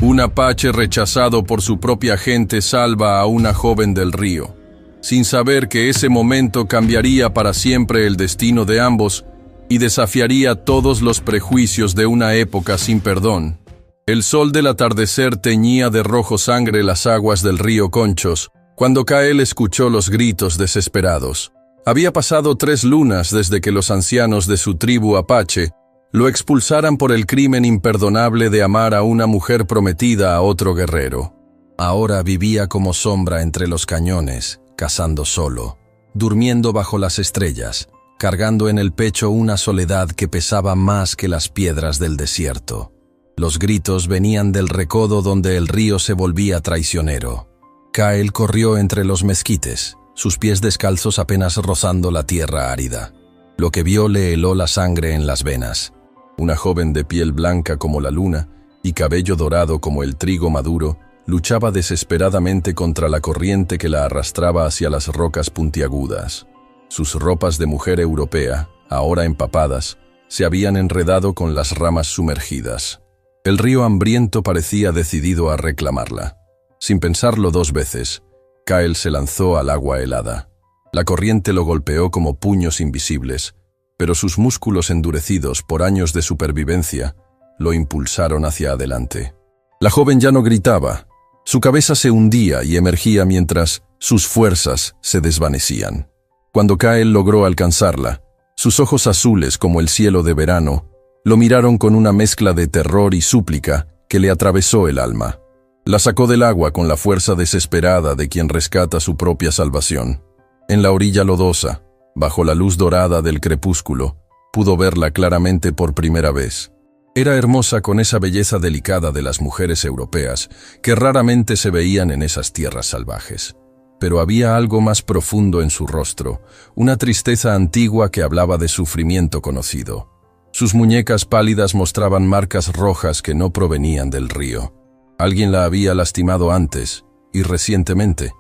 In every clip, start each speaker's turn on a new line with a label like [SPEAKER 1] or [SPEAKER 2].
[SPEAKER 1] Un apache rechazado por su propia gente salva a una joven del río, sin saber que ese momento cambiaría para siempre el destino de ambos y desafiaría todos los prejuicios de una época sin perdón. El sol del atardecer teñía de rojo sangre las aguas del río Conchos, cuando Kael escuchó los gritos desesperados. Había pasado 3 lunas desde que los ancianos de su tribu apache lo expulsaran por el crimen imperdonable de amar a una mujer prometida a otro guerrero. Ahora vivía como sombra entre los cañones, cazando solo, durmiendo bajo las estrellas, cargando en el pecho una soledad que pesaba más que las piedras del desierto. Los gritos venían del recodo donde el río se volvía traicionero. Kael corrió entre los mezquites, sus pies descalzos apenas rozando la tierra árida. Lo que vio le heló la sangre en las venas. Una joven de piel blanca como la luna y cabello dorado como el trigo maduro, luchaba desesperadamente contra la corriente que la arrastraba hacia las rocas puntiagudas. Sus ropas de mujer europea, ahora empapadas, se habían enredado con las ramas sumergidas. El río hambriento parecía decidido a reclamarla. Sin pensarlo 2 veces, Kael se lanzó al agua helada. La corriente lo golpeó como puños invisibles, pero sus músculos endurecidos por años de supervivencia lo impulsaron hacia adelante. La joven ya no gritaba. Su cabeza se hundía y emergía mientras sus fuerzas se desvanecían. Cuando Kael logró alcanzarla, sus ojos azules como el cielo de verano lo miraron con una mezcla de terror y súplica que le atravesó el alma. La sacó del agua con la fuerza desesperada de quien rescata su propia salvación. En la orilla lodosa, bajo la luz dorada del crepúsculo, pudo verla claramente por primera vez. Era hermosa con esa belleza delicada de las mujeres europeas que raramente se veían en esas tierras salvajes. Pero había algo más profundo en su rostro, una tristeza antigua que hablaba de sufrimiento conocido. Sus muñecas pálidas mostraban marcas rojas que no provenían del río. Alguien la había lastimado antes, y recientemente.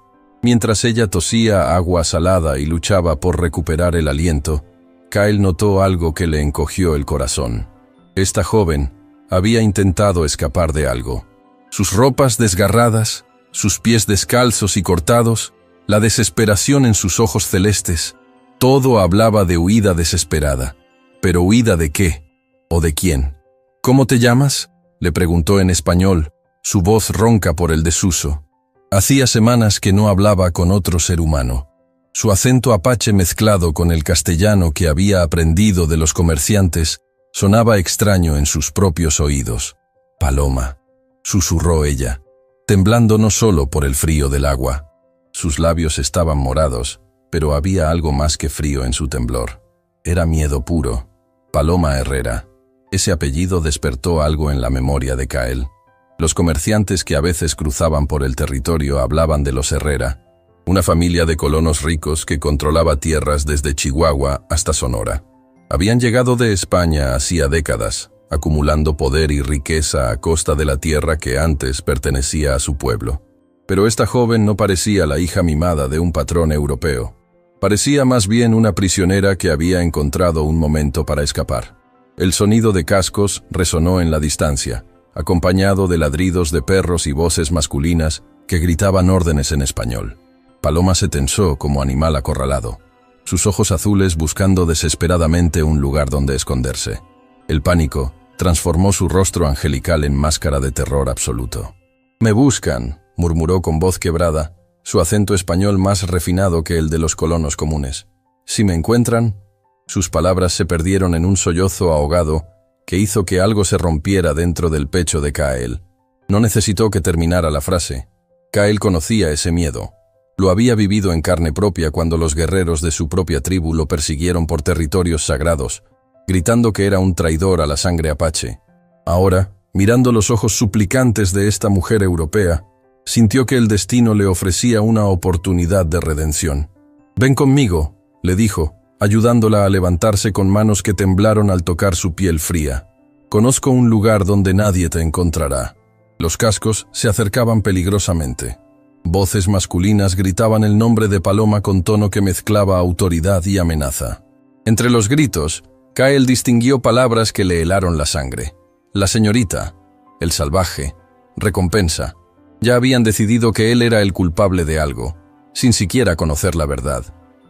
[SPEAKER 1] Mientras ella tosía agua salada y luchaba por recuperar el aliento, Kael notó algo que le encogió el corazón. Esta joven había intentado escapar de algo. Sus ropas desgarradas, sus pies descalzos y cortados, la desesperación en sus ojos celestes, todo hablaba de huida desesperada. ¿Pero huida de qué? ¿O de quién? ¿Cómo te llamas?, le preguntó en español, su voz ronca por el desuso. Hacía semanas que no hablaba con otro ser humano. Su acento apache mezclado con el castellano que había aprendido de los comerciantes sonaba extraño en sus propios oídos. «Paloma», susurró ella, temblando no solo por el frío del agua. Sus labios estaban morados, pero había algo más que frío en su temblor. Era miedo puro. Paloma Herrera. Ese apellido despertó algo en la memoria de Kael. Los comerciantes que a veces cruzaban por el territorio hablaban de los Herrera, una familia de colonos ricos que controlaba tierras desde Chihuahua hasta Sonora. Habían llegado de España hacía décadas, acumulando poder y riqueza a costa de la tierra que antes pertenecía a su pueblo. Pero esta joven no parecía la hija mimada de un patrón europeo. Parecía más bien una prisionera que había encontrado un momento para escapar. El sonido de cascos resonó en la distancia, acompañado de ladridos de perros y voces masculinas que gritaban órdenes en español. Paloma se tensó como animal acorralado, sus ojos azules buscando desesperadamente un lugar donde esconderse. El pánico transformó su rostro angelical en máscara de terror absoluto. «Me buscan», murmuró con voz quebrada, su acento español más refinado que el de los colonos comunes. «Si me encuentran...» Sus palabras se perdieron en un sollozo ahogado que hizo que algo se rompiera dentro del pecho de Kael. No necesitó que terminara la frase. Kael conocía ese miedo. Lo había vivido en carne propia cuando los guerreros de su propia tribu lo persiguieron por territorios sagrados, gritando que era un traidor a la sangre apache. Ahora, mirando los ojos suplicantes de esta mujer europea, sintió que el destino le ofrecía una oportunidad de redención. «Ven conmigo», le dijo, ayudándola a levantarse con manos que temblaron al tocar su piel fría. «Conozco un lugar donde nadie te encontrará». Los cascos se acercaban peligrosamente. Voces masculinas gritaban el nombre de Paloma con tono que mezclaba autoridad y amenaza. Entre los gritos, Kael distinguió palabras que le helaron la sangre. La señorita, el salvaje, recompensa. Ya habían decidido que él era el culpable de algo, sin siquiera conocer la verdad.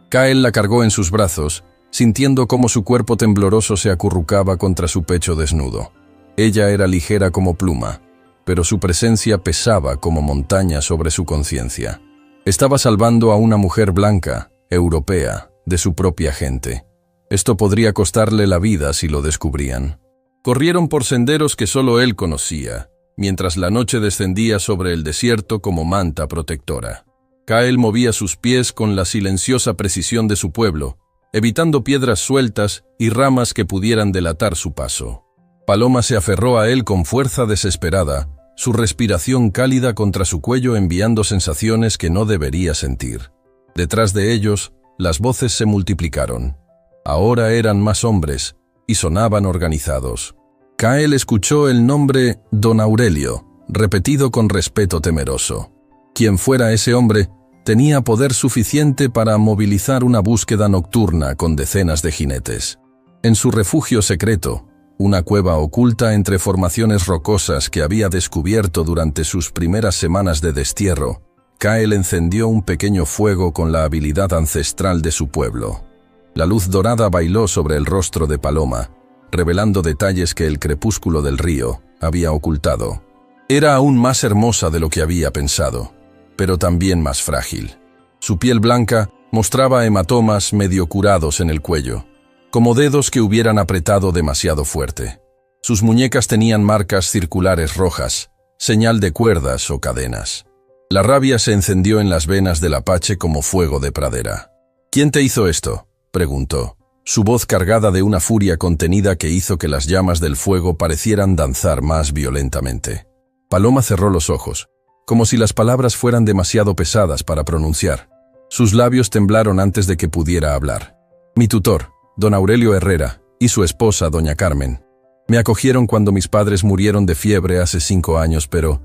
[SPEAKER 1] Kael la cargó en sus brazos, sintiendo cómo su cuerpo tembloroso se acurrucaba contra su pecho desnudo. Ella era ligera como pluma, pero su presencia pesaba como montaña sobre su conciencia. Estaba salvando a una mujer blanca, europea, de su propia gente. Esto podría costarle la vida si lo descubrían. Corrieron por senderos que solo él conocía, mientras la noche descendía sobre el desierto como manta protectora. Kael movía sus pies con la silenciosa precisión de su pueblo, evitando piedras sueltas y ramas que pudieran delatar su paso. Paloma se aferró a él con fuerza desesperada, su respiración cálida contra su cuello enviando sensaciones que no debería sentir. Detrás de ellos, las voces se multiplicaron. Ahora eran más hombres, y sonaban organizados. Kael escuchó el nombre Don Aurelio, repetido con respeto temeroso. Quien fuera ese hombre, tenía poder suficiente para movilizar una búsqueda nocturna con decenas de jinetes. En su refugio secreto, una cueva oculta entre formaciones rocosas que había descubierto durante sus primeras semanas de destierro, Kael encendió un pequeño fuego con la habilidad ancestral de su pueblo. La luz dorada bailó sobre el rostro de Paloma, revelando detalles que el crepúsculo del río había ocultado. Era aún más hermosa de lo que había pensado, pero también más frágil. Su piel blanca mostraba hematomas medio curados en el cuello, como dedos que hubieran apretado demasiado fuerte. Sus muñecas tenían marcas circulares rojas, señal de cuerdas o cadenas. La rabia se encendió en las venas del apache como fuego de pradera. «¿Quién te hizo esto?», preguntó, su voz cargada de una furia contenida que hizo que las llamas del fuego parecieran danzar más violentamente. Paloma cerró los ojos, como si las palabras fueran demasiado pesadas para pronunciar. Sus labios temblaron antes de que pudiera hablar. «Mi tutor, don Aurelio Herrera, y su esposa, doña Carmen. Me acogieron cuando mis padres murieron de fiebre hace 5 años, pero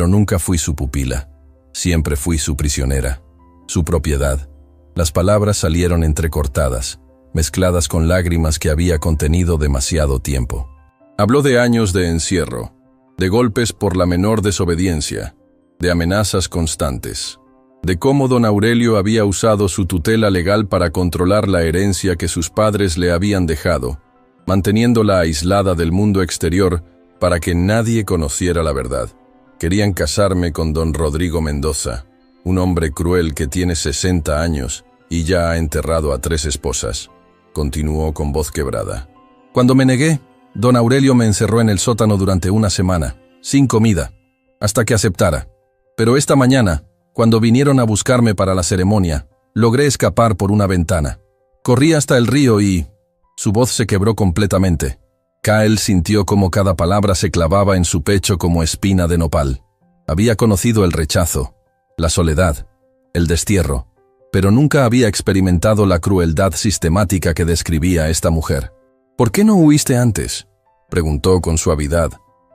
[SPEAKER 1] nunca fui su pupila. Siempre fui su prisionera, su propiedad». Las palabras salieron entrecortadas, mezcladas con lágrimas que había contenido demasiado tiempo. Habló de años de encierro, de golpes por la menor desobediencia, de amenazas constantes, de cómo don Aurelio había usado su tutela legal para controlar la herencia que sus padres le habían dejado, manteniéndola aislada del mundo exterior para que nadie conociera la verdad. Querían casarme con don Rodrigo Mendoza, un hombre cruel que tiene 60 años y ya ha enterrado a 3 esposas. Continuó con voz quebrada. Cuando me negué, don Aurelio me encerró en el sótano durante 1 semana, sin comida, hasta que aceptara. Pero esta mañana, cuando vinieron a buscarme para la ceremonia, logré escapar por una ventana. Corrí hasta el río y... Su voz se quebró completamente. Kael sintió como cada palabra se clavaba en su pecho como espina de nopal. Había conocido el rechazo, la soledad, el destierro, pero nunca había experimentado la crueldad sistemática que describía esta mujer. «¿Por qué no huiste antes?», preguntó con suavidad,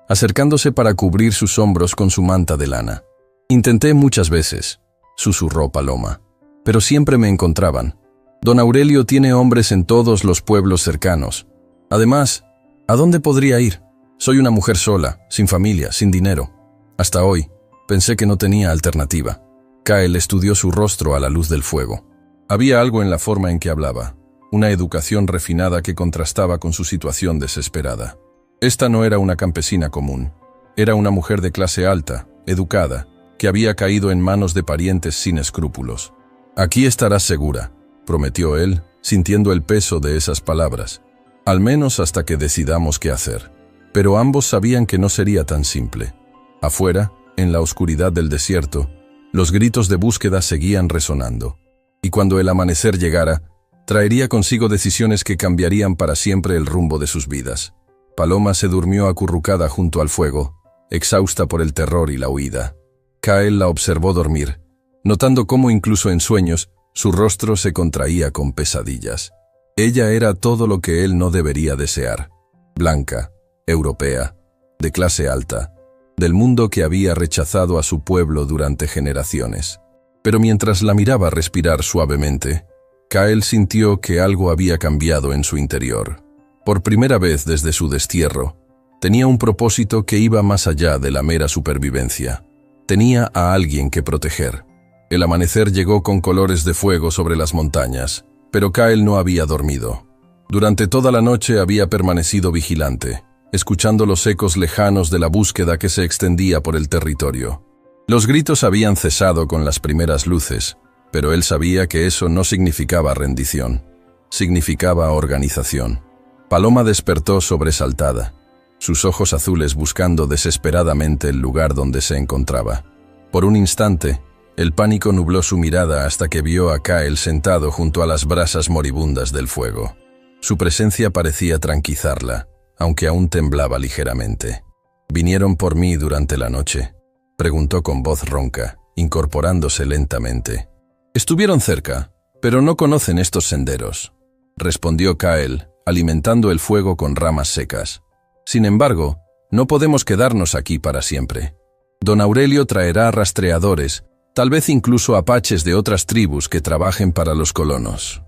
[SPEAKER 1] acercándose para cubrir sus hombros con su manta de lana. «Intenté muchas veces», susurró Paloma, «pero siempre me encontraban. Don Aurelio tiene hombres en todos los pueblos cercanos. Además, ¿a dónde podría ir? Soy una mujer sola, sin familia, sin dinero. Hasta hoy, pensé que no tenía alternativa». Kael estudió su rostro a la luz del fuego. Había algo en la forma en que hablaba, una educación refinada que contrastaba con su situación desesperada. Esta no era una campesina común. Era una mujer de clase alta, educada, que había caído en manos de parientes sin escrúpulos. «Aquí estarás segura», prometió él, sintiendo el peso de esas palabras. «Al menos hasta que decidamos qué hacer». Pero ambos sabían que no sería tan simple. Afuera, en la oscuridad del desierto, los gritos de búsqueda seguían resonando. Y cuando el amanecer llegara, traería consigo decisiones que cambiarían para siempre el rumbo de sus vidas. Paloma se durmió acurrucada junto al fuego, exhausta por el terror y la huida. Kael la observó dormir, notando cómo incluso en sueños su rostro se contraía con pesadillas. Ella era todo lo que él no debería desear. Blanca, europea, de clase alta, del mundo que había rechazado a su pueblo durante generaciones. Pero mientras la miraba respirar suavemente, Kael sintió que algo había cambiado en su interior. Por primera vez desde su destierro, Tenía un propósito que iba más allá de la mera supervivencia. Tenía a alguien que proteger. El amanecer llegó con colores de fuego sobre las montañas, pero Kyle no había dormido. Durante toda la noche había permanecido vigilante, escuchando los ecos lejanos de la búsqueda que se extendía por el territorio. Los gritos habían cesado con las primeras luces, pero él sabía que eso no significaba rendición. Significaba organización. Paloma despertó sobresaltada, sus ojos azules buscando desesperadamente el lugar donde se encontraba. Por un instante, el pánico nubló su mirada hasta que vio a Kyle sentado junto a las brasas moribundas del fuego. Su presencia parecía tranquilizarla, aunque aún temblaba ligeramente. «¿Vinieron por mí durante la noche?», preguntó con voz ronca, incorporándose lentamente. «Estuvieron cerca, pero no conocen estos senderos», respondió Kyle, alimentando el fuego con ramas secas. «Sin embargo, no podemos quedarnos aquí para siempre. Don Aurelio traerá rastreadores, tal vez incluso apaches de otras tribus que trabajen para los colonos».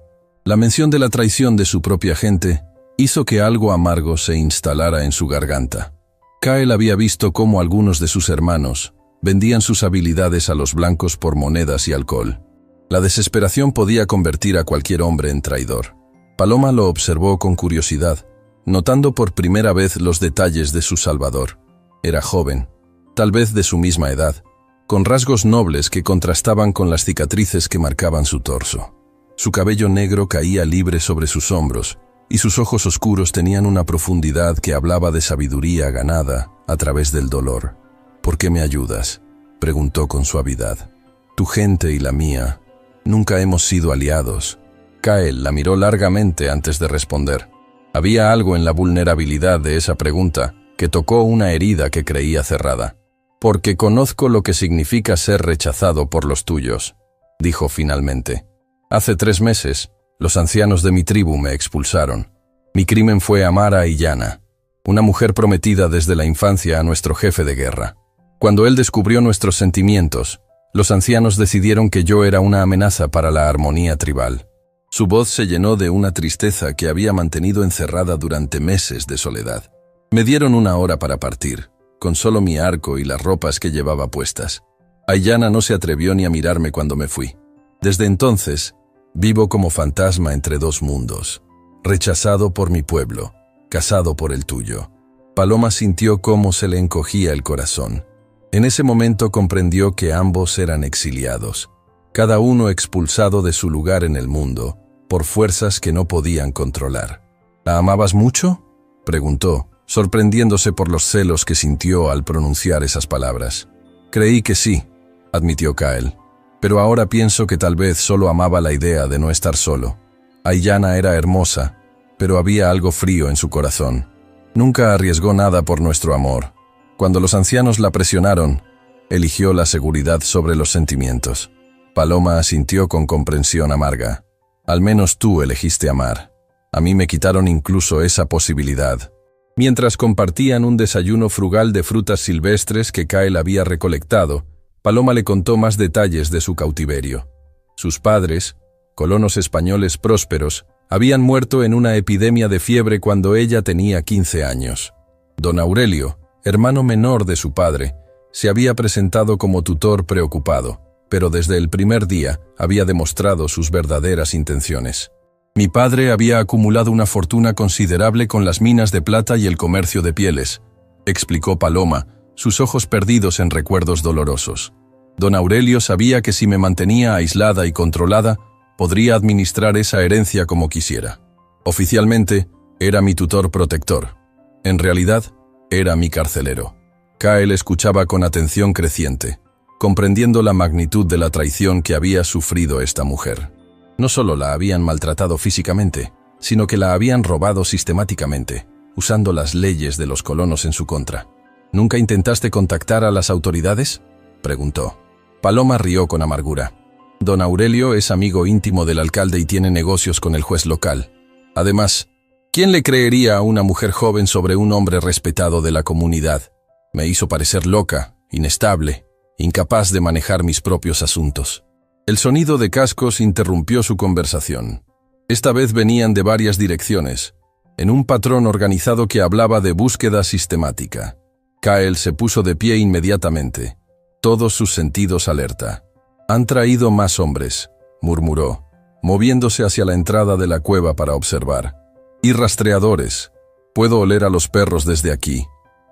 [SPEAKER 1] La mención de la traición de su propia gente hizo que algo amargo se instalara en su garganta. Kyle había visto cómo algunos de sus hermanos vendían sus habilidades a los blancos por monedas y alcohol. La desesperación podía convertir a cualquier hombre en traidor. Paloma lo observó con curiosidad, notando por primera vez los detalles de su salvador. Era joven, tal vez de su misma edad, con rasgos nobles que contrastaban con las cicatrices que marcaban su torso. Su cabello negro caía libre sobre sus hombros, y sus ojos oscuros tenían una profundidad que hablaba de sabiduría ganada a través del dolor. «¿Por qué me ayudas?», preguntó con suavidad. «Tu gente y la mía, nunca hemos sido aliados». Kyle la miró largamente antes de responder. Había algo en la vulnerabilidad de esa pregunta que tocó una herida que creía cerrada. «Porque conozco lo que significa ser rechazado por los tuyos», dijo finalmente. «Hace 3 meses, los ancianos de mi tribu me expulsaron. Mi crimen fue amar a Aiyana, una mujer prometida desde la infancia a nuestro jefe de guerra. Cuando él descubrió nuestros sentimientos, los ancianos decidieron que yo era una amenaza para la armonía tribal». Su voz se llenó de una tristeza que había mantenido encerrada durante meses de soledad. «Me dieron 1 hora para partir, con solo mi arco y las ropas que llevaba puestas. Aiyana no se atrevió ni a mirarme cuando me fui. Desde entonces, vivo como fantasma entre 2 mundos, rechazado por mi pueblo, casado por el tuyo». Paloma sintió cómo se le encogía el corazón. En ese momento comprendió que ambos eran exiliados, cada uno expulsado de su lugar en el mundo, por fuerzas que no podían controlar. «¿La amabas mucho?», preguntó, sorprendiéndose por los celos que sintió al pronunciar esas palabras. «Creí que sí», admitió Kyle, «pero ahora pienso que tal vez solo amaba la idea de no estar solo. Aiyana era hermosa, pero había algo frío en su corazón. Nunca arriesgó nada por nuestro amor. Cuando los ancianos la presionaron, eligió la seguridad sobre los sentimientos». Paloma asintió con comprensión amarga. «Al menos tú elegiste amar. A mí me quitaron incluso esa posibilidad». Mientras compartían un desayuno frugal de frutas silvestres que Kyle había recolectado, Paloma le contó más detalles de su cautiverio. Sus padres, colonos españoles prósperos, habían muerto en una epidemia de fiebre cuando ella tenía 15 años. Don Aurelio, hermano menor de su padre, se había presentado como tutor preocupado, pero desde el primer día había demostrado sus verdaderas intenciones. «Mi padre había acumulado una fortuna considerable con las minas de plata y el comercio de pieles», explicó Paloma, sus ojos perdidos en recuerdos dolorosos. «Don Aurelio sabía que si me mantenía aislada y controlada, podría administrar esa herencia como quisiera. Oficialmente, era mi tutor protector. En realidad, era mi carcelero». Kyle escuchaba con atención creciente, comprendiendo la magnitud de la traición que había sufrido esta mujer. No solo la habían maltratado físicamente, sino que la habían robado sistemáticamente, usando las leyes de los colonos en su contra. «¿Nunca intentaste contactar a las autoridades?», preguntó. Paloma rió con amargura. «Don Aurelio es amigo íntimo del alcalde y tiene negocios con el juez local. Además, ¿quién le creería a una mujer joven sobre un hombre respetado de la comunidad? Me hizo parecer loca, inestable, incapaz de manejar mis propios asuntos». El sonido de cascos interrumpió su conversación. Esta vez venían de varias direcciones, en un patrón organizado que hablaba de búsqueda sistemática. Kyle se puso de pie inmediatamente, todos sus sentidos alerta. «Han traído más hombres», murmuró, moviéndose hacia la entrada de la cueva para observar. «Y rastreadores. Puedo oler a los perros desde aquí».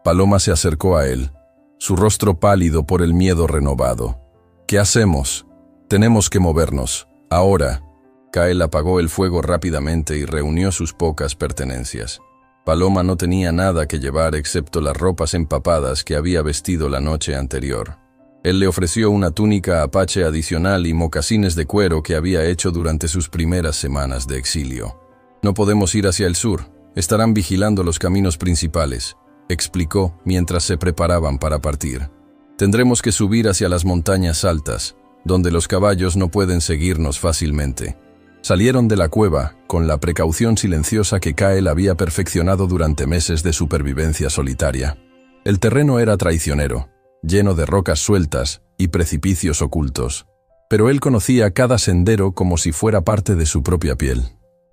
[SPEAKER 1] Paloma se acercó a él, su rostro pálido por el miedo renovado. «¿Qué hacemos? Tenemos que movernos. Ahora». Kyle apagó el fuego rápidamente y reunió sus pocas pertenencias. Paloma no tenía nada que llevar excepto las ropas empapadas que había vestido la noche anterior. Él le ofreció una túnica apache adicional y mocasines de cuero que había hecho durante sus primeras semanas de exilio. «No podemos ir hacia el sur. Estarán vigilando los caminos principales», explicó mientras se preparaban para partir. «Tendremos que subir hacia las montañas altas, donde los caballos no pueden seguirnos fácilmente». Salieron de la cueva con la precaución silenciosa que Kyle había perfeccionado durante meses de supervivencia solitaria. El terreno era traicionero, lleno de rocas sueltas y precipicios ocultos, pero él conocía cada sendero como si fuera parte de su propia piel.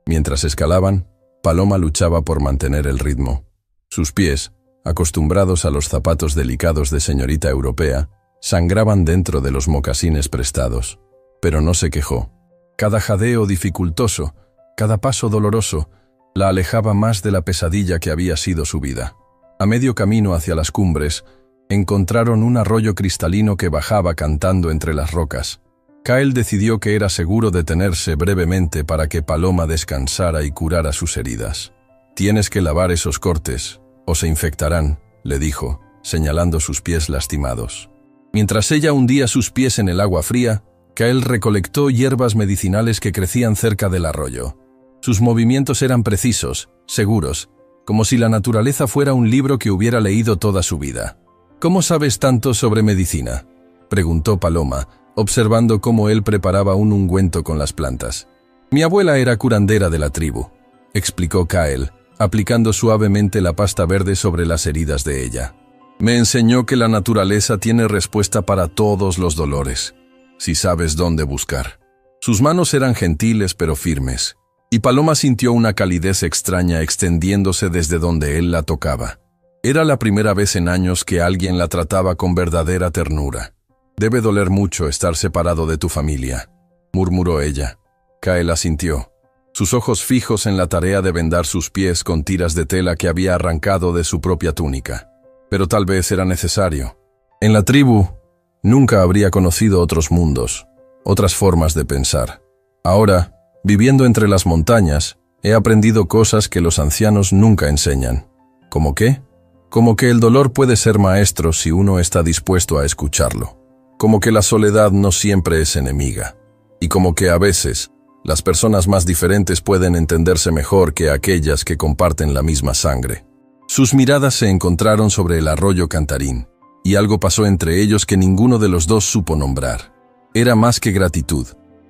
[SPEAKER 1] Mientras escalaban, Paloma luchaba por mantener el ritmo. Sus pies, acostumbrados a los zapatos delicados de señorita europea, sangraban dentro de los mocasines prestados, pero no se quejó. Cada jadeo dificultoso, cada paso doloroso, la alejaba más de la pesadilla que había sido su vida. A medio camino hacia las cumbres, encontraron un arroyo cristalino que bajaba cantando entre las rocas. Kyle decidió que era seguro detenerse brevemente para que Paloma descansara y curara sus heridas. «Tienes que lavar esos cortes, o se infectarán», le dijo, señalando sus pies lastimados. Mientras ella hundía sus pies en el agua fría, Kyle recolectó hierbas medicinales que crecían cerca del arroyo. Sus movimientos eran precisos, seguros, como si la naturaleza fuera un libro que hubiera leído toda su vida. «¿Cómo sabes tanto sobre medicina?», preguntó Paloma, observando cómo él preparaba un ungüento con las plantas. «Mi abuela era curandera de la tribu», explicó Kyle, aplicando suavemente la pasta verde sobre las heridas de ella. «Me enseñó que la naturaleza tiene respuesta para todos los dolores, si sabes dónde buscar». Sus manos eran gentiles pero firmes, y Paloma sintió una calidez extraña extendiéndose desde donde él la tocaba. Era la primera vez en años que alguien la trataba con verdadera ternura. «Debe doler mucho estar separado de tu familia», murmuró ella. Kyle asintió, sus ojos fijos en la tarea de vendar sus pies con tiras de tela que había arrancado de su propia túnica. Pero tal vez era necesario. En la tribu, nunca habría conocido otros mundos, otras formas de pensar. Ahora, viviendo entre las montañas, he aprendido cosas que los ancianos nunca enseñan. ¿Cómo qué? Como que el dolor puede ser maestro si uno está dispuesto a escucharlo. Como que la soledad no siempre es enemiga. Y como que a veces, las personas más diferentes pueden entenderse mejor que aquellas que comparten la misma sangre. Sus miradas se encontraron sobre el arroyo Cantarín, y algo pasó entre ellos que ninguno de los dos supo nombrar. Era más que gratitud,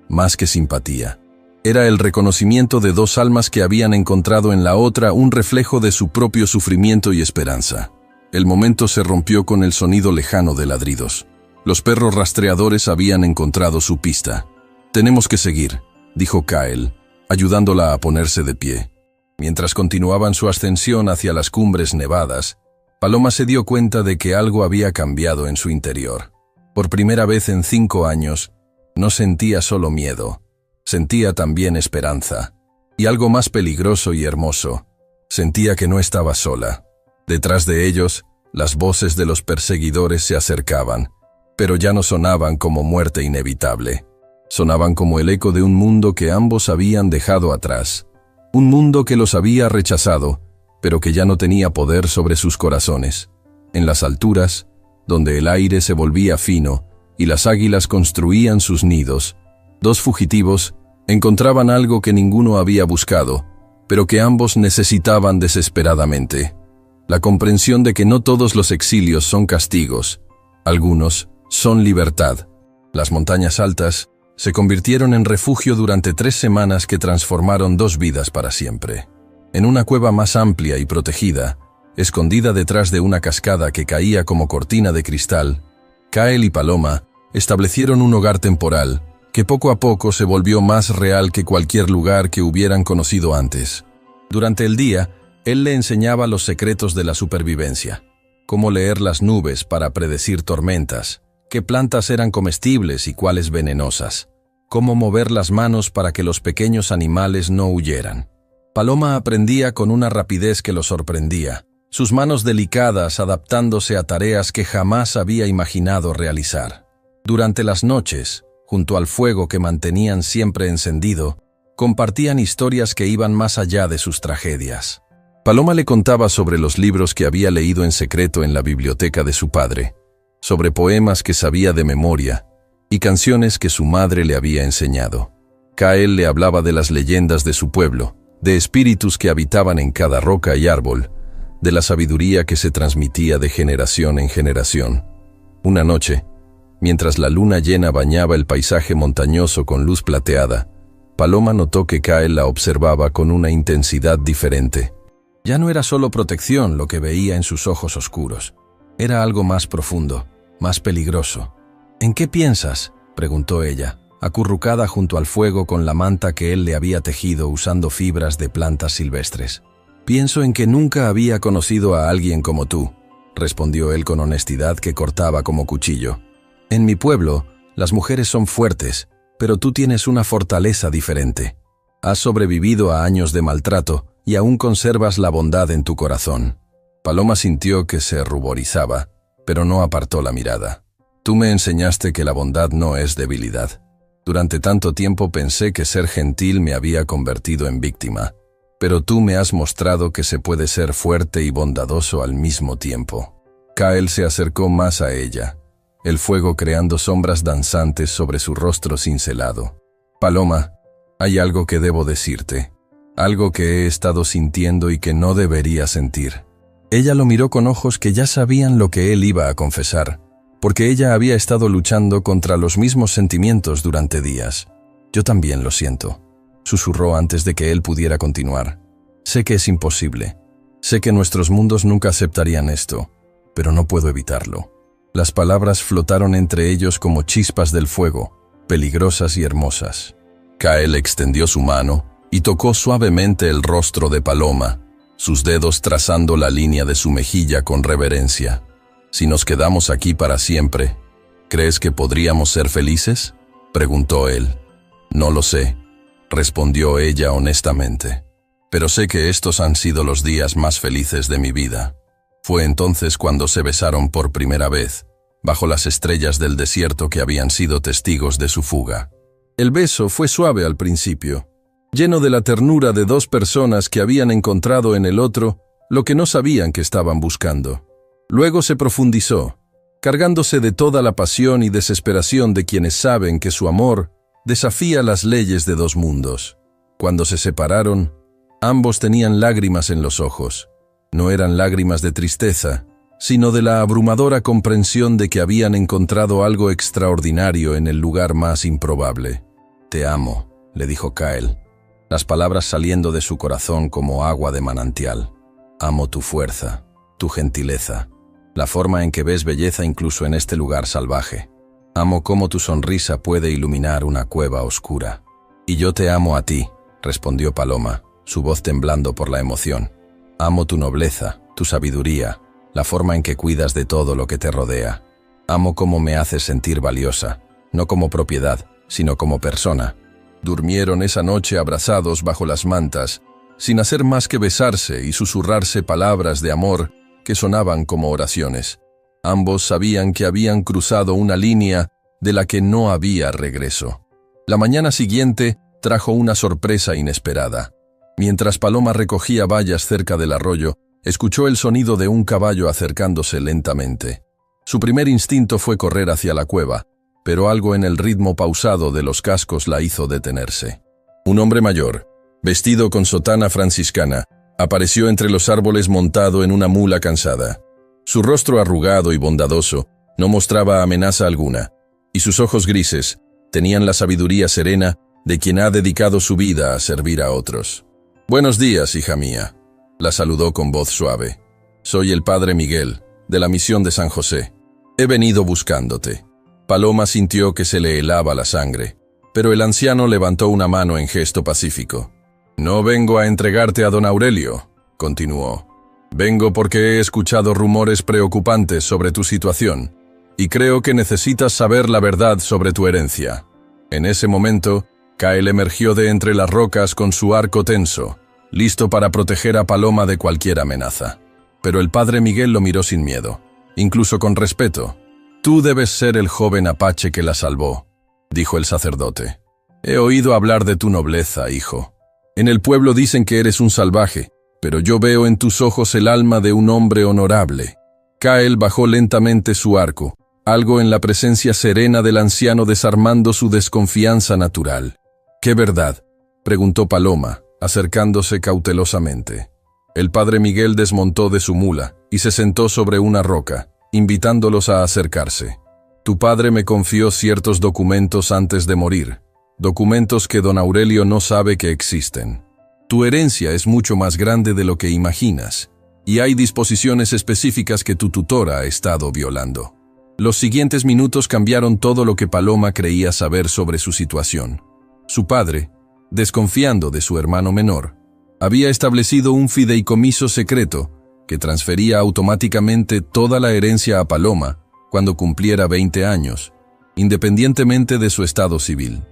[SPEAKER 1] más que simpatía. Era el reconocimiento de dos almas que habían encontrado en la otra un reflejo de su propio sufrimiento y esperanza. El momento se rompió con el sonido lejano de ladridos. Los perros rastreadores habían encontrado su pista. «Tenemos que seguir», dijo Kyle, ayudándola a ponerse de pie. Mientras continuaban su ascensión hacia las cumbres nevadas, Paloma se dio cuenta de que algo había cambiado en su interior. Por primera vez en 5 años, no sentía solo miedo, sentía también esperanza. Y algo más peligroso y hermoso, sentía que no estaba sola. Detrás de ellos, las voces de los perseguidores se acercaban, pero ya no sonaban como muerte inevitable. Sonaban como el eco de un mundo que ambos habían dejado atrás. Un mundo que los había rechazado, pero que ya no tenía poder sobre sus corazones. En las alturas, donde el aire se volvía fino y las águilas construían sus nidos, dos fugitivos encontraban algo que ninguno había buscado, pero que ambos necesitaban desesperadamente. La comprensión de que no todos los exilios son castigos, algunos son libertad. Las montañas altas se convirtieron en refugio durante 3 semanas que transformaron 2 vidas para siempre. En una cueva más amplia y protegida, escondida detrás de una cascada que caía como cortina de cristal, Kyle y Paloma establecieron un hogar temporal que poco a poco se volvió más real que cualquier lugar que hubieran conocido antes. Durante el día, él le enseñaba los secretos de la supervivencia, cómo leer las nubes para predecir tormentas, qué plantas eran comestibles y cuáles venenosas, cómo mover las manos para que los pequeños animales no huyeran. Paloma aprendía con una rapidez que lo sorprendía, sus manos delicadas adaptándose a tareas que jamás había imaginado realizar. Durante las noches, junto al fuego que mantenían siempre encendido, compartían historias que iban más allá de sus tragedias. Paloma le contaba sobre los libros que había leído en secreto en la biblioteca de su padre, sobre poemas que sabía de memoria y canciones que su madre le había enseñado. Kael le hablaba de las leyendas de su pueblo, de espíritus que habitaban en cada roca y árbol, de la sabiduría que se transmitía de generación en generación. Una noche, mientras la luna llena bañaba el paisaje montañoso con luz plateada, Paloma notó que Kael la observaba con una intensidad diferente. Ya no era solo protección lo que veía en sus ojos oscuros. Era algo más profundo, más peligroso. «¿En qué piensas?», preguntó ella, acurrucada junto al fuego con la manta que él le había tejido usando fibras de plantas silvestres. «Pienso en que nunca había conocido a alguien como tú», respondió él con honestidad que cortaba como cuchillo. «En mi pueblo, las mujeres son fuertes, pero tú tienes una fortaleza diferente. Has sobrevivido a años de maltrato y aún conservas la bondad en tu corazón». Paloma sintió que se ruborizaba, pero no apartó la mirada. «Tú me enseñaste que la bondad no es debilidad. Durante tanto tiempo pensé que ser gentil me había convertido en víctima, pero tú me has mostrado que se puede ser fuerte y bondadoso al mismo tiempo». Kael se acercó más a ella, el fuego creando sombras danzantes sobre su rostro cincelado. «Paloma, hay algo que debo decirte, algo que he estado sintiendo y que no debería sentir». Ella lo miró con ojos que ya sabían lo que él iba a confesar, porque ella había estado luchando contra los mismos sentimientos durante días. «Yo también lo siento», susurró antes de que él pudiera continuar. «Sé que es imposible. Sé que nuestros mundos nunca aceptarían esto, pero no puedo evitarlo». Las palabras flotaron entre ellos como chispas del fuego, peligrosas y hermosas. Kael extendió su mano y tocó suavemente el rostro de Paloma, sus dedos trazando la línea de su mejilla con reverencia. «Si nos quedamos aquí para siempre, ¿crees que podríamos ser felices?», preguntó él. «No lo sé», respondió ella honestamente. «Pero sé que estos han sido los días más felices de mi vida». Fue entonces cuando se besaron por primera vez, bajo las estrellas del desierto que habían sido testigos de su fuga. El beso fue suave al principio, lleno de la ternura de dos personas que habían encontrado en el otro lo que no sabían que estaban buscando. Luego se profundizó, cargándose de toda la pasión y desesperación de quienes saben que su amor desafía las leyes de dos mundos. Cuando se separaron, ambos tenían lágrimas en los ojos. No eran lágrimas de tristeza, sino de la abrumadora comprensión de que habían encontrado algo extraordinario en el lugar más improbable. «Te amo», le dijo Kael, las palabras saliendo de su corazón como agua de manantial. «Amo tu fuerza, tu gentileza, la forma en que ves belleza incluso en este lugar salvaje. Amo cómo tu sonrisa puede iluminar una cueva oscura». «Y yo te amo a ti», respondió Paloma, su voz temblando por la emoción. «Amo tu nobleza, tu sabiduría, la forma en que cuidas de todo lo que te rodea. Amo cómo me haces sentir valiosa, no como propiedad, sino como persona». Durmieron esa noche abrazados bajo las mantas, sin hacer más que besarse y susurrarse palabras de amor que sonaban como oraciones. Ambos sabían que habían cruzado una línea de la que no había regreso. La mañana siguiente trajo una sorpresa inesperada. Mientras Paloma recogía bayas cerca del arroyo, escuchó el sonido de un caballo acercándose lentamente. Su primer instinto fue correr hacia la cueva, pero algo en el ritmo pausado de los cascos la hizo detenerse. Un hombre mayor, vestido con sotana franciscana, apareció entre los árboles montado en una mula cansada. Su rostro arrugado y bondadoso no mostraba amenaza alguna, y sus ojos grises tenían la sabiduría serena de quien ha dedicado su vida a servir a otros. «Buenos días, hija mía», la saludó con voz suave. «Soy el padre Miguel, de la misión de San José. He venido buscándote». Paloma sintió que se le helaba la sangre, pero el anciano levantó una mano en gesto pacífico. No vengo a entregarte a don Aurelio, continuó. Vengo porque he escuchado rumores preocupantes sobre tu situación, y creo que necesitas saber la verdad sobre tu herencia. En ese momento, Kael emergió de entre las rocas con su arco tenso, listo para proteger a Paloma de cualquier amenaza. Pero el padre Miguel lo miró sin miedo, incluso con respeto. Tú debes ser el joven apache que la salvó, dijo el sacerdote. He oído hablar de tu nobleza, hijo. En el pueblo dicen que eres un salvaje, pero yo veo en tus ojos el alma de un hombre honorable. Kael bajó lentamente su arco, algo en la presencia serena del anciano desarmando su desconfianza natural. ¿Qué verdad?, preguntó Paloma, acercándose cautelosamente. El padre Miguel desmontó de su mula y se sentó sobre una roca, invitándolos a acercarse. Tu padre me confió ciertos documentos antes de morir, documentos que don Aurelio no sabe que existen. Tu herencia es mucho más grande de lo que imaginas, y hay disposiciones específicas que tu tutora ha estado violando. Los siguientes minutos cambiaron todo lo que Paloma creía saber sobre su situación. Su padre, desconfiando de su hermano menor, había establecido un fideicomiso secreto que transfería automáticamente toda la herencia a Paloma cuando cumpliera 20 años, independientemente de su estado civil.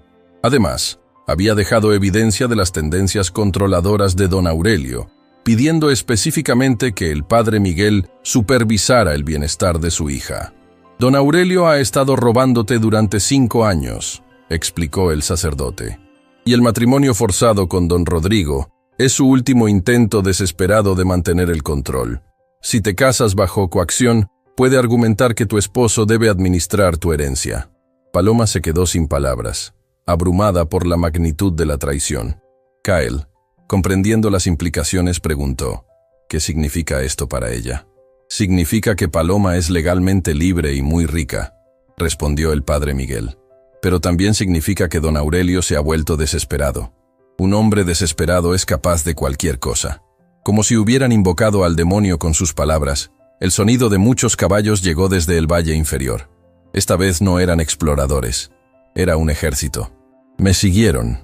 [SPEAKER 1] Además, había dejado evidencia de las tendencias controladoras de don Aurelio, pidiendo específicamente que el padre Miguel supervisara el bienestar de su hija. Don Aurelio ha estado robándote durante 5 años, explicó el sacerdote, y el matrimonio forzado con don Rodrigo es su último intento desesperado de mantener el control. Si te casas bajo coacción, puede argumentar que tu esposo debe administrar tu herencia. Paloma se quedó sin palabras, abrumada por la magnitud de la traición. Kael, comprendiendo las implicaciones, preguntó, ¿qué significa esto para ella? Significa que Paloma es legalmente libre y muy rica, respondió el padre Miguel. Pero también significa que don Aurelio se ha vuelto desesperado. Un hombre desesperado es capaz de cualquier cosa. Como si hubieran invocado al demonio con sus palabras, el sonido de muchos caballos llegó desde el valle inferior. Esta vez no eran exploradores, era un ejército. Me siguieron,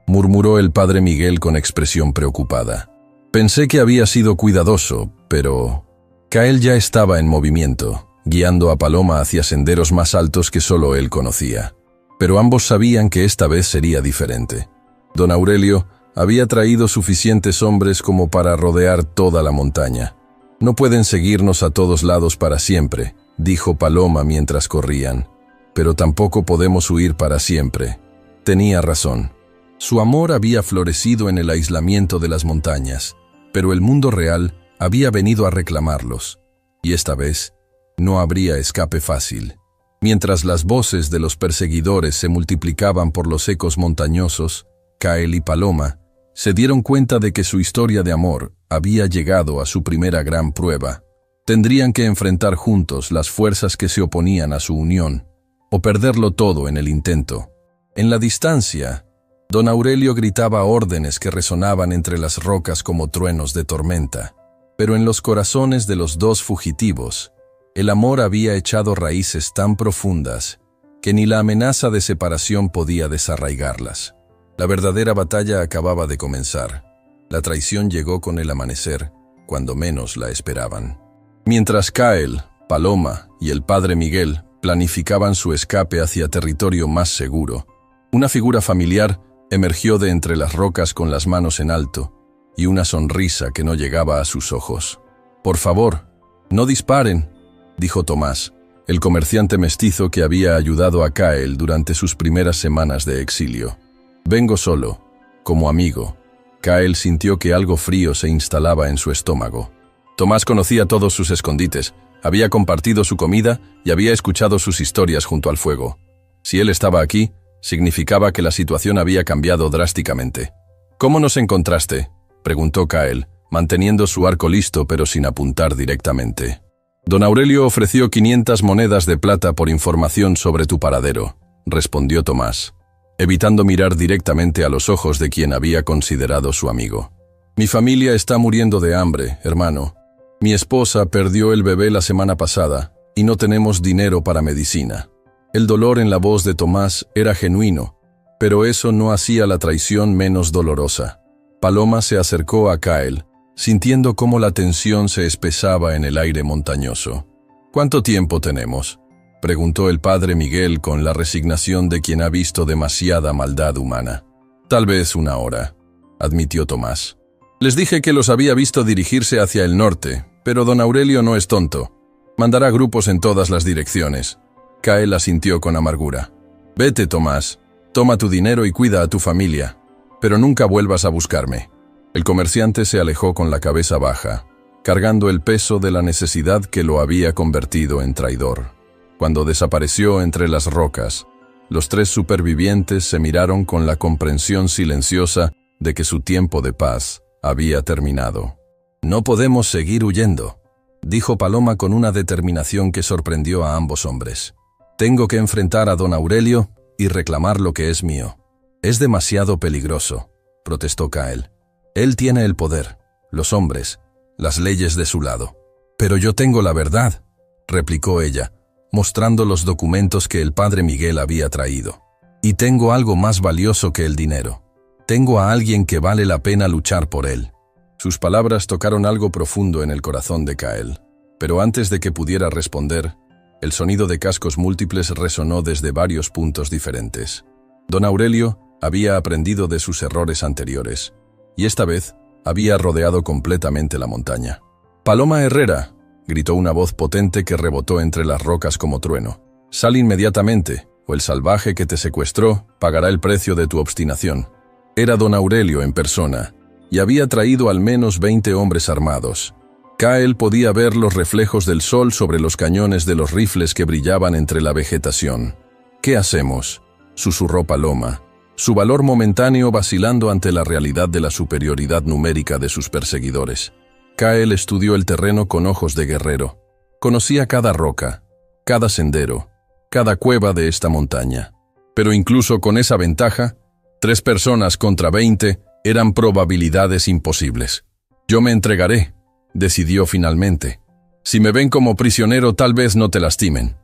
[SPEAKER 1] murmuró el padre Miguel con expresión preocupada. Pensé que había sido cuidadoso, pero... Kael ya estaba en movimiento, guiando a Paloma hacia senderos más altos que solo él conocía. Pero ambos sabían que esta vez sería diferente. Don Aurelio había traído suficientes hombres como para rodear toda la montaña. No pueden seguirnos a todos lados para siempre, dijo Paloma mientras corrían. Pero tampoco podemos huir para siempre. Tenía razón. Su amor había florecido en el aislamiento de las montañas, pero el mundo real había venido a reclamarlos, y esta vez no habría escape fácil. Mientras las voces de los perseguidores se multiplicaban por los ecos montañosos, Kael y Paloma se dieron cuenta de que su historia de amor había llegado a su primera gran prueba. Tendrían que enfrentar juntos las fuerzas que se oponían a su unión, o perderlo todo en el intento. En la distancia, don Aurelio gritaba órdenes que resonaban entre las rocas como truenos de tormenta. Pero en los corazones de los dos fugitivos, el amor había echado raíces tan profundas que ni la amenaza de separación podía desarraigarlas. La verdadera batalla acababa de comenzar. La traición llegó con el amanecer, cuando menos la esperaban. Mientras Kael, Paloma y el padre Miguel planificaban su escape hacia territorio más seguro, una figura familiar emergió de entre las rocas con las manos en alto y una sonrisa que no llegaba a sus ojos. «Por favor, no disparen», dijo Tomás, el comerciante mestizo que había ayudado a Kael durante sus primeras semanas de exilio. «Vengo solo, como amigo». Kael sintió que algo frío se instalaba en su estómago. Tomás conocía todos sus escondites, había compartido su comida y había escuchado sus historias junto al fuego. Si él estaba aquí, significaba que la situación había cambiado drásticamente. «¿Cómo nos encontraste?», preguntó Kael, manteniendo su arco listo pero sin apuntar directamente. «Don Aurelio ofreció 500 monedas de plata por información sobre tu paradero», respondió Tomás, evitando mirar directamente a los ojos de quien había considerado su amigo. «Mi familia está muriendo de hambre, hermano. Mi esposa perdió el bebé la semana pasada y no tenemos dinero para medicina». El dolor en la voz de Tomás era genuino, pero eso no hacía la traición menos dolorosa. Paloma se acercó a Kael, sintiendo cómo la tensión se espesaba en el aire montañoso. «¿Cuánto tiempo tenemos?», preguntó el padre Miguel con la resignación de quien ha visto demasiada maldad humana. «Tal vez 1 hora», admitió Tomás. «Les dije que los había visto dirigirse hacia el norte, pero don Aurelio no es tonto. Mandará grupos en todas las direcciones». Kael asintió con amargura. «Vete, Tomás. Toma tu dinero y cuida a tu familia. Pero nunca vuelvas a buscarme». El comerciante se alejó con la cabeza baja, cargando el peso de la necesidad que lo había convertido en traidor. Cuando desapareció entre las rocas, los 3 supervivientes se miraron con la comprensión silenciosa de que su tiempo de paz había terminado. «No podemos seguir huyendo», dijo Paloma con una determinación que sorprendió a ambos hombres. «Tengo que enfrentar a don Aurelio y reclamar lo que es mío». «Es demasiado peligroso», protestó Kael. «Él tiene el poder, los hombres, las leyes de su lado». «Pero yo tengo la verdad», replicó ella, mostrando los documentos que el padre Miguel había traído. «Y tengo algo más valioso que el dinero. Tengo a alguien que vale la pena luchar por él». Sus palabras tocaron algo profundo en el corazón de Kael, pero antes de que pudiera responder, el sonido de cascos múltiples resonó desde varios puntos diferentes. Don Aurelio había aprendido de sus errores anteriores, y esta vez había rodeado completamente la montaña. «Paloma Herrera», gritó una voz potente que rebotó entre las rocas como trueno. «Sal inmediatamente, o el salvaje que te secuestró pagará el precio de tu obstinación». Era don Aurelio en persona, y había traído al menos 20 hombres armados. Kael podía ver los reflejos del sol sobre los cañones de los rifles que brillaban entre la vegetación. «¿Qué hacemos?», susurró Paloma, su valor momentáneo vacilando ante la realidad de la superioridad numérica de sus perseguidores. Kael estudió el terreno con ojos de guerrero. Conocía cada roca, cada sendero, cada cueva de esta montaña. Pero incluso con esa ventaja, 3 personas contra 20 eran probabilidades imposibles. «Yo me entregaré», decidió finalmente. «Si me ven como prisionero, tal vez no te lastimen».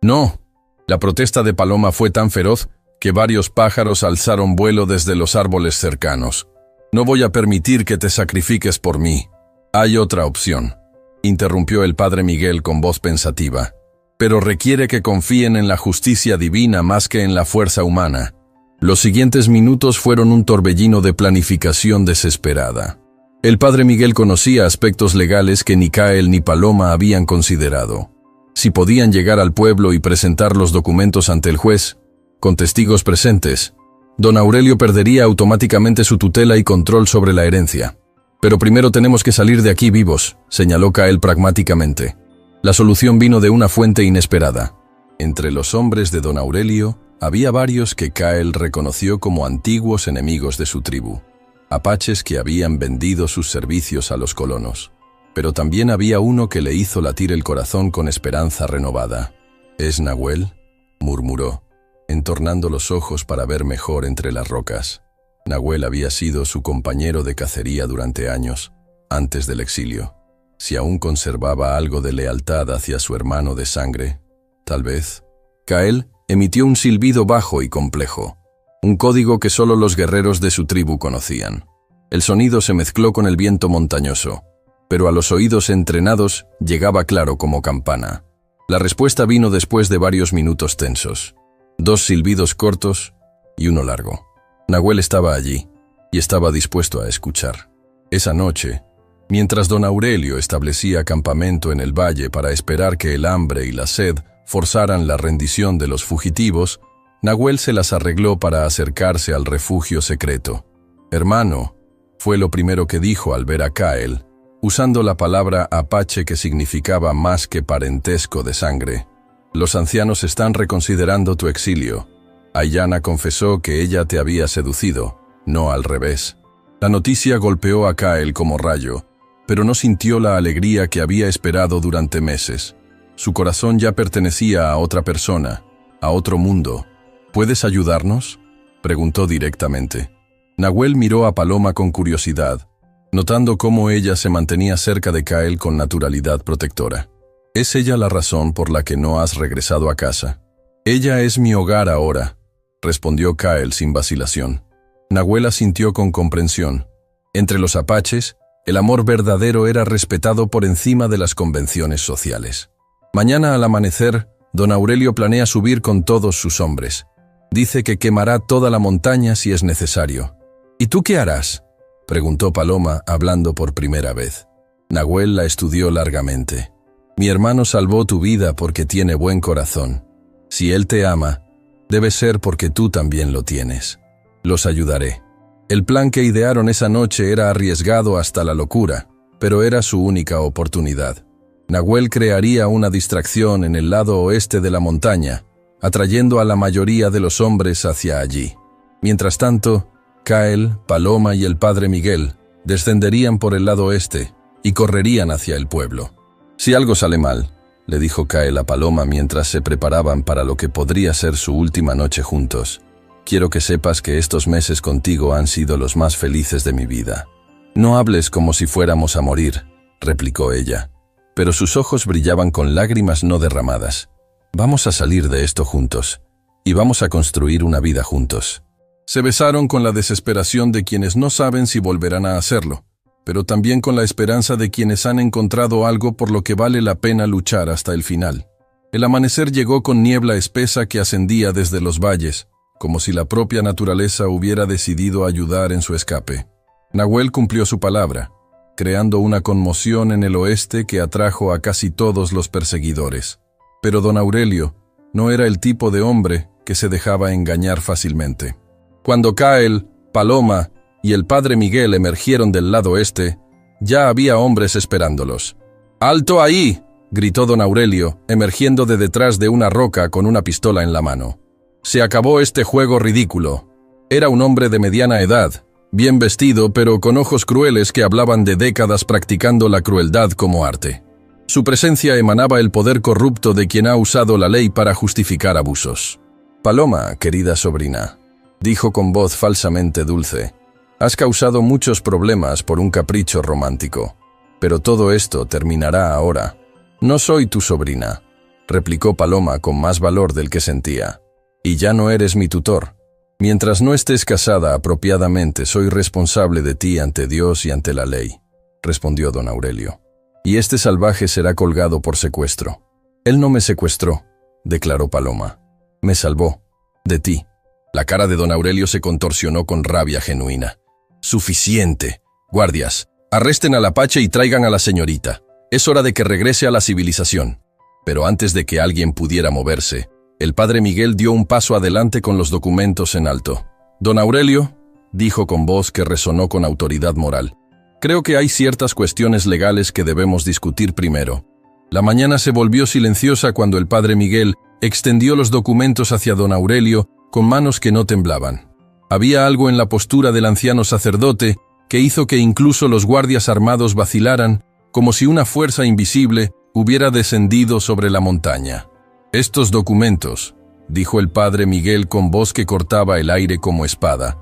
[SPEAKER 1] «No». La protesta de Paloma fue tan feroz que varios pájaros alzaron vuelo desde los árboles cercanos. «No voy a permitir que te sacrifiques por mí. Hay otra opción», interrumpió el padre Miguel con voz pensativa. «Pero requiere que confíen en la justicia divina más que en la fuerza humana». Los siguientes minutos fueron un torbellino de planificación desesperada. El padre Miguel conocía aspectos legales que ni Kael ni Paloma habían considerado. Si podían llegar al pueblo y presentar los documentos ante el juez, con testigos presentes, don Aurelio perdería automáticamente su tutela y control sobre la herencia. «Pero primero tenemos que salir de aquí vivos», señaló Kael pragmáticamente. La solución vino de una fuente inesperada. Entre los hombres de don Aurelio había varios que Kael reconoció como antiguos enemigos de su tribu, apaches que habían vendido sus servicios a los colonos. Pero también había uno que le hizo latir el corazón con esperanza renovada. «¿Es Nahuel?», murmuró, entornando los ojos para ver mejor entre las rocas. Nahuel había sido su compañero de cacería durante años, antes del exilio. Si aún conservaba algo de lealtad hacia su hermano de sangre, tal vez. Kael emitió un silbido bajo y complejo, un código que solo los guerreros de su tribu conocían. El sonido se mezcló con el viento montañoso, pero a los oídos entrenados llegaba claro como campana. La respuesta vino después de varios minutos tensos. 2 silbidos cortos y uno largo. Nahuel estaba allí, y estaba dispuesto a escuchar. Esa noche, mientras don Aurelio establecía campamento en el valle para esperar que el hambre y la sed forzaran la rendición de los fugitivos, Nahuel se las arregló para acercarse al refugio secreto. «Hermano», fue lo primero que dijo al ver a Kael, usando la palabra apache que significaba más que parentesco de sangre. «Los ancianos están reconsiderando tu exilio. Ayana confesó que ella te había seducido, no al revés». La noticia golpeó a Kael como rayo, pero no sintió la alegría que había esperado durante meses. Su corazón ya pertenecía a otra persona, a otro mundo. «¿Puedes ayudarnos?», preguntó directamente. Nahuel miró a Paloma con curiosidad, notando cómo ella se mantenía cerca de Kael con naturalidad protectora. «¿Es ella la razón por la que no has regresado a casa?». «Ella es mi hogar ahora», respondió Kael sin vacilación. Nahuel asintió con comprensión. Entre los apaches, el amor verdadero era respetado por encima de las convenciones sociales. Mañana al amanecer, don Aurelio planea subir con todos sus hombres. Dice que quemará toda la montaña si es necesario. ¿Y tú qué harás?, preguntó Paloma, hablando por primera vez. Nahuel la estudió largamente. Mi hermano salvó tu vida porque tiene buen corazón. Si él te ama, debe ser porque tú también lo tienes. Los ayudaré. El plan que idearon esa noche era arriesgado hasta la locura, pero era su única oportunidad. Nahuel crearía una distracción en el lado oeste de la montaña, atrayendo a la mayoría de los hombres hacia allí. Mientras tanto, Cael, Paloma y el padre Miguel descenderían por el lado este y correrían hacia el pueblo. «Si algo sale mal», le dijo Cael a Paloma mientras se preparaban para lo que podría ser su última noche juntos, «quiero que sepas que estos meses contigo han sido los más felices de mi vida». «No hables como si fuéramos a morir», replicó ella, pero sus ojos brillaban con lágrimas no derramadas. «Vamos a salir de esto juntos, y vamos a construir una vida juntos». Se besaron con la desesperación de quienes no saben si volverán a hacerlo, pero también con la esperanza de quienes han encontrado algo por lo que vale la pena luchar hasta el final. El amanecer llegó con niebla espesa que ascendía desde los valles, como si la propia naturaleza hubiera decidido ayudar en su escape. Nahuel cumplió su palabra, creando una conmoción en el oeste que atrajo a casi todos los perseguidores. Pero don Aurelio no era el tipo de hombre que se dejaba engañar fácilmente. Cuando Cael, Paloma y el padre Miguel emergieron del lado este, ya había hombres esperándolos. «¡Alto ahí!», gritó don Aurelio, emergiendo de detrás de una roca con una pistola en la mano. «Se acabó este juego ridículo». Era un hombre de mediana edad, bien vestido pero con ojos crueles que hablaban de décadas practicando la crueldad como arte. Su presencia emanaba el poder corrupto de quien ha usado la ley para justificar abusos. «Paloma, querida sobrina», dijo con voz falsamente dulce, «has causado muchos problemas por un capricho romántico, pero todo esto terminará ahora». «No soy tu sobrina», replicó Paloma con más valor del que sentía, «y ya no eres mi tutor. Mientras no estés casada apropiadamente, soy responsable de ti ante Dios y ante la ley», respondió don Aurelio. «Y este salvaje será colgado por secuestro». «Él no me secuestró», declaró Paloma. «Me salvó. De ti». La cara de don Aurelio se contorsionó con rabia genuina. «Suficiente. Guardias, arresten al apache y traigan a la señorita. Es hora de que regrese a la civilización». Pero antes de que alguien pudiera moverse, el padre Miguel dio un paso adelante con los documentos en alto. «Don Aurelio», dijo con voz que resonó con autoridad moral, «creo que hay ciertas cuestiones legales que debemos discutir primero». La mañana se volvió silenciosa cuando el padre Miguel extendió los documentos hacia don Aurelio con manos que no temblaban. Había algo en la postura del anciano sacerdote que hizo que incluso los guardias armados vacilaran, como si una fuerza invisible hubiera descendido sobre la montaña. «Estos documentos», dijo el padre Miguel con voz que cortaba el aire como espada,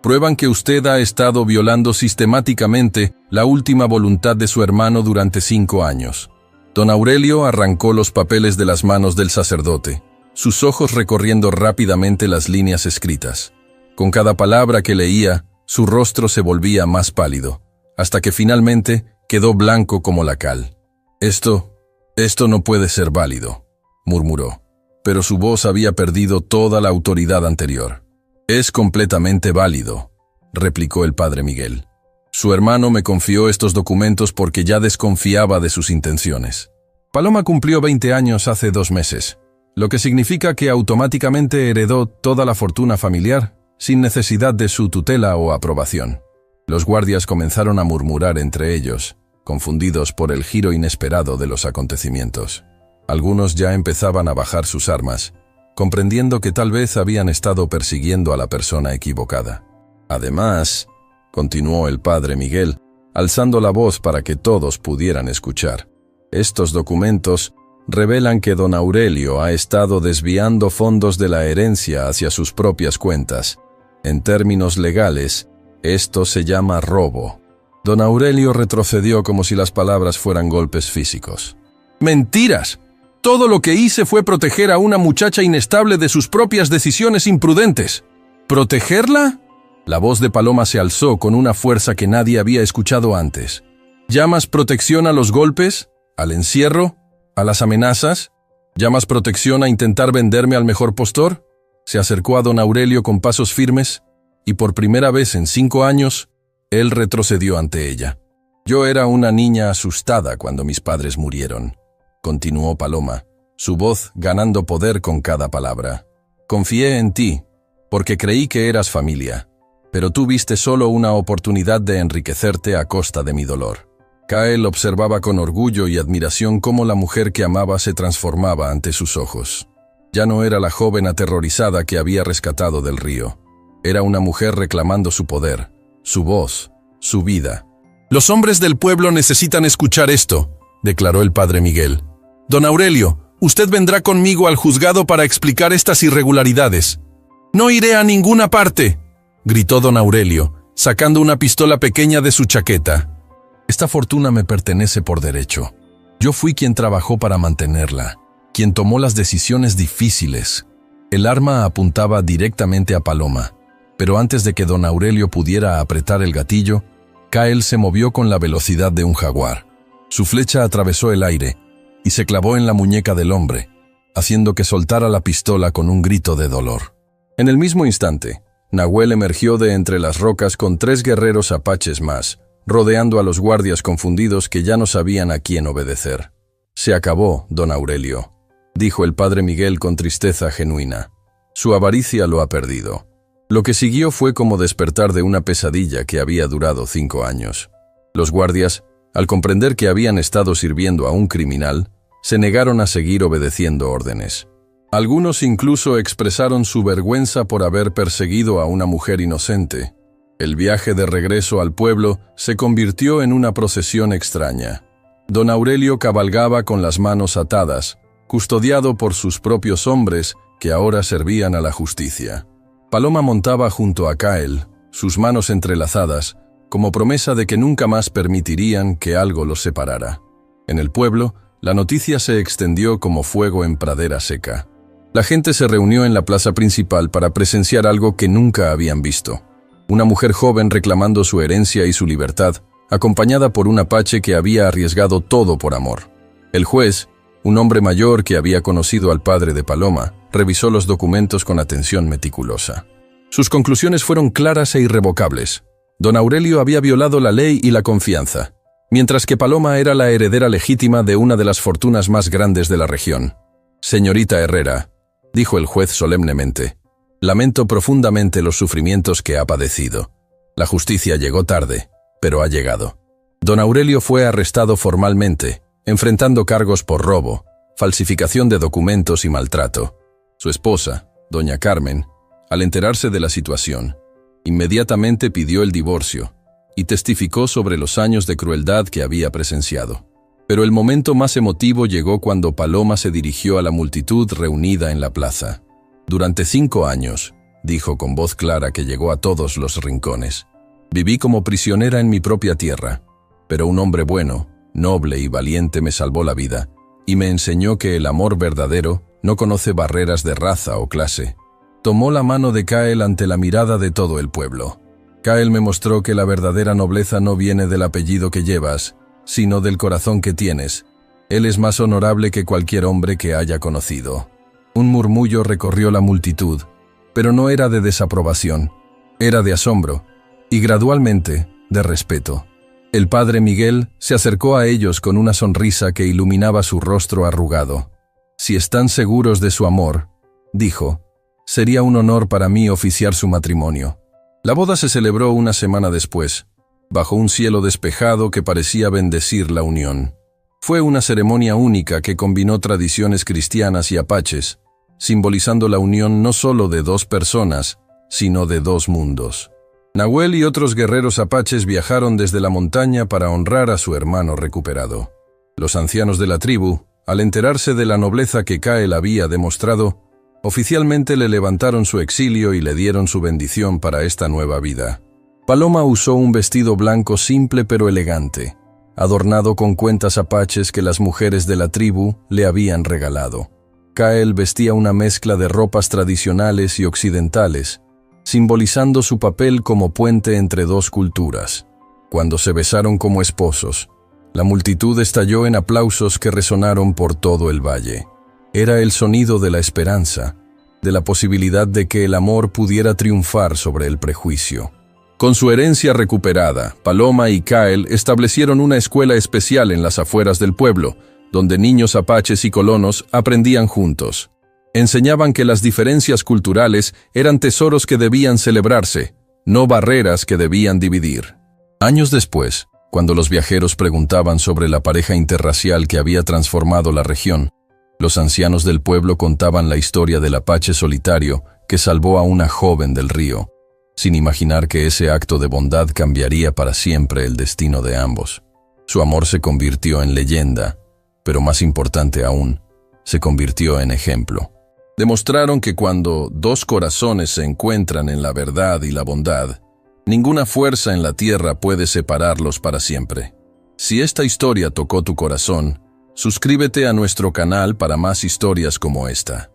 [SPEAKER 1] «prueban que usted ha estado violando sistemáticamente la última voluntad de su hermano durante 5 años». Don Aurelio arrancó los papeles de las manos del sacerdote, sus ojos recorriendo rápidamente las líneas escritas. Con cada palabra que leía, su rostro se volvía más pálido, hasta que finalmente quedó blanco como la cal. Esto no puede ser válido», murmuró, pero su voz había perdido toda la autoridad anterior. «Es completamente válido», replicó el padre Miguel. «Su hermano me confió estos documentos porque ya desconfiaba de sus intenciones». Paloma cumplió 20 años hace 2 meses, lo que significa que automáticamente heredó toda la fortuna familiar, sin necesidad de su tutela o aprobación. Los guardias comenzaron a murmurar entre ellos, confundidos por el giro inesperado de los acontecimientos. Algunos ya empezaban a bajar sus armas, comprendiendo que tal vez habían estado persiguiendo a la persona equivocada. «Además», continuó el padre Miguel, alzando la voz para que todos pudieran escuchar, «estos documentos revelan que don Aurelio ha estado desviando fondos de la herencia hacia sus propias cuentas. En términos legales, esto se llama robo». Don Aurelio retrocedió como si las palabras fueran golpes físicos. «¡Mentiras! Todo lo que hice fue proteger a una muchacha inestable de sus propias decisiones imprudentes». «¿Protegerla?», La voz de Paloma se alzó con una fuerza que nadie había escuchado antes. ¿Llamas protección a los golpes? ¿Al encierro? ¿A las amenazas? ¿Llamas protección a intentar venderme al mejor postor? Se acercó a don Aurelio con pasos firmes, y por primera vez en 5 años, él retrocedió ante ella. Yo era una niña asustada cuando mis padres murieron, continuó Paloma, su voz ganando poder con cada palabra. Confié en ti, porque creí que eras familia, pero tú viste solo una oportunidad de enriquecerte a costa de mi dolor. Kael observaba con orgullo y admiración cómo la mujer que amaba se transformaba ante sus ojos. Ya no era la joven aterrorizada que había rescatado del río. Era una mujer reclamando su poder, su voz, su vida. «Los hombres del pueblo necesitan escuchar esto», declaró el padre Miguel. «Don Aurelio, usted vendrá conmigo al juzgado para explicar estas irregularidades». «No iré a ninguna parte», gritó don Aurelio, sacando una pistola pequeña de su chaqueta. «Esta fortuna me pertenece por derecho. Yo fui quien trabajó para mantenerla, quien tomó las decisiones difíciles». El arma apuntaba directamente a Paloma, pero antes de que don Aurelio pudiera apretar el gatillo, Kael se movió con la velocidad de un jaguar. Su flecha atravesó el aire y se clavó en la muñeca del hombre, haciendo que soltara la pistola con un grito de dolor. En el mismo instante, Nahuel emergió de entre las rocas con 3 guerreros apaches más, rodeando a los guardias confundidos que ya no sabían a quién obedecer. «Se acabó, don Aurelio», dijo el padre Miguel con tristeza genuina. «Su avaricia lo ha perdido». Lo que siguió fue como despertar de una pesadilla que había durado 5 años. Los guardias, al comprender que habían estado sirviendo a un criminal, se negaron a seguir obedeciendo órdenes. Algunos incluso expresaron su vergüenza por haber perseguido a una mujer inocente. El viaje de regreso al pueblo se convirtió en una procesión extraña. Don Aurelio cabalgaba con las manos atadas, custodiado por sus propios hombres que ahora servían a la justicia. Paloma montaba junto a Kael, sus manos entrelazadas, como promesa de que nunca más permitirían que algo los separara. En el pueblo, la noticia se extendió como fuego en pradera seca. La gente se reunió en la plaza principal para presenciar algo que nunca habían visto. Una mujer joven reclamando su herencia y su libertad, acompañada por un apache que había arriesgado todo por amor. El juez, un hombre mayor que había conocido al padre de Paloma, revisó los documentos con atención meticulosa. Sus conclusiones fueron claras e irrevocables. Don Aurelio había violado la ley y la confianza, mientras que Paloma era la heredera legítima de una de las fortunas más grandes de la región. «Señorita Herrera», dijo el juez solemnemente, «lamento profundamente los sufrimientos que ha padecido. La justicia llegó tarde, pero ha llegado». Don Aurelio fue arrestado formalmente, enfrentando cargos por robo, falsificación de documentos y maltrato. Su esposa, doña Carmen, al enterarse de la situación, inmediatamente pidió el divorcio y testificó sobre los años de crueldad que había presenciado. Pero el momento más emotivo llegó cuando Paloma se dirigió a la multitud reunida en la plaza. «Durante 5 años», dijo con voz clara que llegó a todos los rincones, «viví como prisionera en mi propia tierra, pero un hombre bueno, noble y valiente me salvó la vida y me enseñó que el amor verdadero no conoce barreras de raza o clase». Tomó la mano de Kael ante la mirada de todo el pueblo. Kael me mostró que la verdadera nobleza no viene del apellido que llevas, sino del corazón que tienes. Él es más honorable que cualquier hombre que haya conocido. Un murmullo recorrió la multitud, pero no era de desaprobación, era de asombro, y gradualmente, de respeto. El padre Miguel se acercó a ellos con una sonrisa que iluminaba su rostro arrugado. «Si están seguros de su amor», dijo, «sería un honor para mí oficiar su matrimonio». La boda se celebró una semana después, bajo un cielo despejado que parecía bendecir la unión. Fue una ceremonia única que combinó tradiciones cristianas y apaches, simbolizando la unión no solo de 2 personas, sino de 2 mundos. Nahuel y otros guerreros apaches viajaron desde la montaña para honrar a su hermano recuperado. Los ancianos de la tribu, al enterarse de la nobleza que Kael había demostrado, oficialmente le levantaron su exilio y le dieron su bendición para esta nueva vida. Paloma usó un vestido blanco simple pero elegante, adornado con cuentas apaches que las mujeres de la tribu le habían regalado. Kael vestía una mezcla de ropas tradicionales y occidentales, simbolizando su papel como puente entre dos culturas. Cuando se besaron como esposos, la multitud estalló en aplausos que resonaron por todo el valle. Era el sonido de la esperanza, de la posibilidad de que el amor pudiera triunfar sobre el prejuicio. Con su herencia recuperada, Paloma y Kyle establecieron una escuela especial en las afueras del pueblo, donde niños apaches y colonos aprendían juntos. Enseñaban que las diferencias culturales eran tesoros que debían celebrarse, no barreras que debían dividir. Años después, cuando los viajeros preguntaban sobre la pareja interracial que había transformado la región, los ancianos del pueblo contaban la historia del apache solitario que salvó a una joven del río, sin imaginar que ese acto de bondad cambiaría para siempre el destino de ambos. Su amor se convirtió en leyenda, pero más importante aún, se convirtió en ejemplo. Demostraron que cuando dos corazones se encuentran en la verdad y la bondad, ninguna fuerza en la tierra puede separarlos para siempre. Si esta historia tocó tu corazón, suscríbete a nuestro canal para más historias como esta.